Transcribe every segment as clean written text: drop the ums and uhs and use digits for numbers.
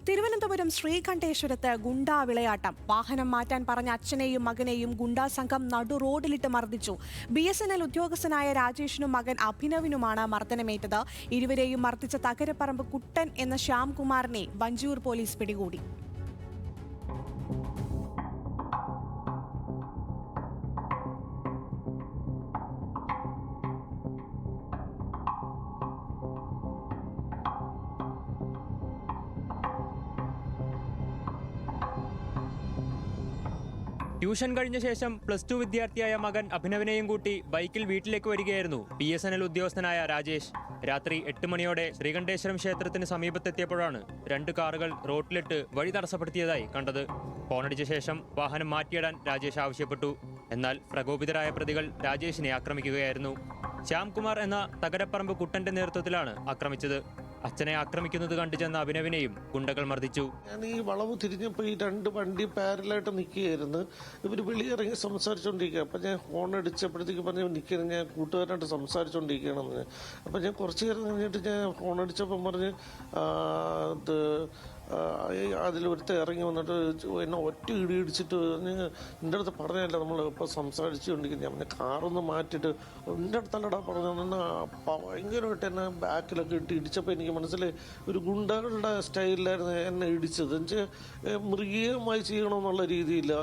തിരുവനന്തപുരം ശ്രീകണ്ഠേശ്വരത്ത് ഗുണ്ടാ വിളയാട്ടം. വാഹനം മാറ്റാൻ പറഞ്ഞ അച്ഛനെയും മകനെയും ഗുണ്ടാ സംഘം നടു റോഡിലിട്ട് മർദ്ദിച്ചു. BSNL ഉദ്യോഗസ്ഥനായ രാജേഷിനും മകൻ അഭിനവിനുമാണ് മർദ്ദനമേറ്റത്. ഇരുവരെയും മർദ്ദിച്ച തകരപ്പറമ്പ് കുട്ടൻ എന്ന ശ്യാംകുമാറിനെ വഞ്ചിയൂർ പോലീസ് പിടികൂടി. ട്യൂഷൻ കഴിഞ്ഞ ശേഷം +2 വിദ്യാർത്ഥിയായ മകൻ അഭിനവിനെയും കൂട്ടി ബൈക്കിൽ വീട്ടിലേക്ക് വരികയായിരുന്നു BSNL ഉദ്യോഗസ്ഥനായ രാജേഷ്. രാത്രി 8 മണിയോടെ ശ്രീകണ്ഠേശ്വരം ക്ഷേത്രത്തിന് സമീപത്തെത്തിയപ്പോഴാണ് 2 കാറുകൾ റോഡിലിട്ട് വഴി തടസ്സപ്പെടുത്തിയതായി കണ്ടത്. ഹോണടിച്ച ശേഷം വാഹനം മാറ്റിയിടാൻ രാജേഷ് ആവശ്യപ്പെട്ടു. എന്നാൽ പ്രകോപിതരായ പ്രതികൾ രാജേഷിനെ ആക്രമിക്കുകയായിരുന്നു. ശ്യാംകുമാർ എന്ന തകരപ്പറമ്പ് കുട്ടന്റെ നേതൃത്വത്തിലാണ് ആക്രമിച്ചത്. അച്ഛനെ ആക്രമിക്കുന്നത് കണ്ടു ചെന്ന അഭിനവിനെയും ഗുണ്ടകൾ മർദ്ദിച്ചു. ഞാൻ ഈ വളവ് തിരിഞ്ഞപ്പോൾ ഈ 2 വണ്ടി പാരലായിട്ട് നിൽക്കുകയായിരുന്നു. ഇവർ വെളിയിറങ്ങി സംസാരിച്ചുകൊണ്ടിരിക്കുക. അപ്പം ഞാൻ ഹോൺ അടിച്ചപ്പോഴത്തേക്ക് പറഞ്ഞ് നിൽക്കുന്നത് ഞാൻ കൂട്ടുകാരനായിട്ട് സംസാരിച്ചുകൊണ്ടിരിക്കുകയാണെന്ന്. അപ്പം ഞാൻ കുറച്ച് നേരം കഴിഞ്ഞിട്ട് ഞാൻ ഹോൺ അടിച്ചപ്പം പറഞ്ഞ് അതിലൊരുത്ത ഇറങ്ങി വന്നിട്ട് എന്നെ ഒറ്റ ഇടിച്ചിട്ട് നിൻ്റെ അടുത്ത് പറഞ്ഞല്ല നമ്മൾ ഇപ്പോൾ സംസാരിച്ചുകൊണ്ടിരിക്കുന്നത്. ഞാൻ കാറൊന്ന് മാറ്റിയിട്ട് എൻ്റെ അടുത്തല്ലടാ പറഞ്ഞു. ഭയങ്കരമായിട്ട് എന്നെ ബാക്കിലൊക്കെ ഇട്ട് ഇടിച്ചപ്പോൾ എനിക്ക് മനസ്സിലായി ഒരു ഗുണ്ടകളുടെ സ്റ്റൈലിലായിരുന്നു എന്നെ ഇടിച്ചത്. എന്നുവെച്ചാൽ മൃഗീയമായി ചെയ്യണമെന്നുള്ള രീതിയില്ല.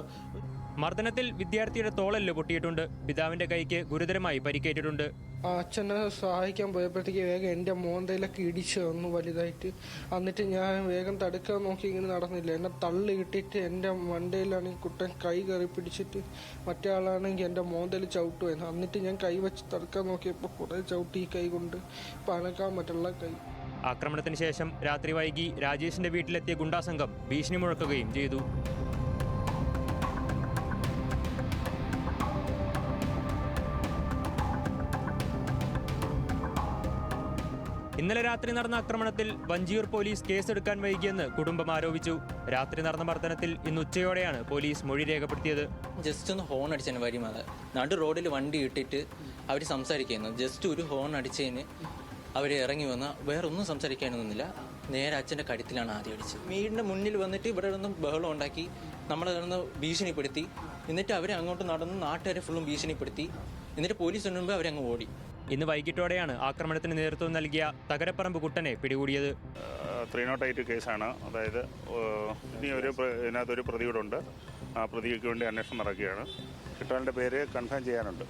മർദ്ദനത്തിൽ വിദ്യാർത്ഥിയുടെ തോളെല്ല് പൊട്ടിയിട്ടുണ്ട്. പിതാവിന്റെ കൈക്ക് ഗുരുതരമായി പരിക്കേറ്റിട്ടുണ്ട്. അച്ഛനെ സഹായിക്കാൻ പോയപ്പോഴത്തേക്ക് വേഗം എൻ്റെ മോന്തയിലൊക്കെ ഇടിച്ചു വന്നു വലുതായിട്ട്. എന്നിട്ട് ഞാൻ വേഗം തടുക്കാൻ നോക്കി, ഇങ്ങനെ നടന്നില്ല. എന്നെ തള്ളി ഇട്ടിട്ട് എൻ്റെ മണ്ടയിലാണ് ഈ കുട്ടൻ കൈ കയറി പിടിച്ചിട്ട്, മറ്റേ ആളാണെങ്കിൽ എൻ്റെ മോന്തയിൽ ചവിട്ടുമായിരുന്നു. എന്നിട്ട് ഞാൻ കൈ വെച്ച് തടുക്കാൻ നോക്കിയപ്പോൾ കുറേ ചവിട്ടി ഈ കൈ കൊണ്ട് പനക്കാൻ പറ്റുള്ള കൈ. ആക്രമണത്തിന് ശേഷം രാത്രി വൈകി രാജേഷിന്റെ വീട്ടിലെത്തിയ ഗുണ്ടാസംഘം ഭീഷണി മുഴക്കുകയും ചെയ്തു. ഇന്നലെ രാത്രി നടന്ന ആക്രമണത്തിൽ വഞ്ചിയൂർ പോലീസ് കേസെടുക്കാൻ വൈകിയെന്ന് കുടുംബം ആരോപിച്ചു. രാത്രി നടന്ന മർദ്ദനത്തിൽ ഇന്ന് ഉച്ചയോടെയാണ് പോലീസ് മൊഴി രേഖപ്പെടുത്തിയത്. ജസ്റ്റ് ഒന്ന് ഹോൺ അടിച്ചതിന് വഴിമാതെ നടു റോഡിൽ വണ്ടി ഇട്ടിട്ട് അവർ സംസാരിക്കുന്നു. ജസ്റ്റ് ഒരു ഹോൺ അടിച്ചതിന് അവർ ഇറങ്ങി വന്ന വേറെ ഒന്നും സംസാരിക്കാനൊന്നുമില്ല. നേരെ അച്ഛൻ്റെ കഴുത്തിലാണ് ആദ്യം അടിച്ചത്. വീടിൻ്റെ മുന്നിൽ വന്നിട്ട് ഇവിടെ നിന്നും ബഹളം ഉണ്ടാക്കി നമ്മളെ കിടന്ന് ഭീഷണിപ്പെടുത്തി. എന്നിട്ട് അവരെ അങ്ങോട്ട് നടന്ന് നാട്ടുകാരെ ഫുള്ളും ഭീഷണിപ്പെടുത്തി. എന്നിട്ട് പോലീസ് മുമ്പ് അവരങ്ങ് ഓടി. ഇന്ന് വൈകിട്ടോടെയാണ് ആക്രമണത്തിന് നേതൃത്വം നൽകിയ തകരപ്പറമ്പ് കുട്ടനെ പിടികൂടിയത്. 308 കേസാണ്. അതായത് ഇനി ഇതിനകത്തൊരു പ്രതിയോടുണ്ട്. ആ പ്രതിക്ക് വേണ്ടി അന്വേഷണം നടക്കുകയാണ്. കിട്ടാൻ്റെ പേര് കൺഫേം ചെയ്യാനുണ്ട്.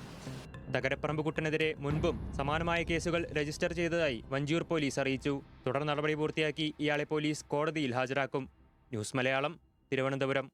തകരപ്പറമ്പ് കുട്ടനെതിരെ മുൻപും സമാനമായ കേസുകൾ രജിസ്റ്റർ ചെയ്തതായി വഞ്ചിയൂർ പോലീസ് അറിയിച്ചു. തുടർ നടപടി പൂർത്തിയാക്കി ഇയാളെ പോലീസ് കോടതിയിൽ ഹാജരാക്കും. ന്യൂസ് മലയാളം, തിരുവനന്തപുരം.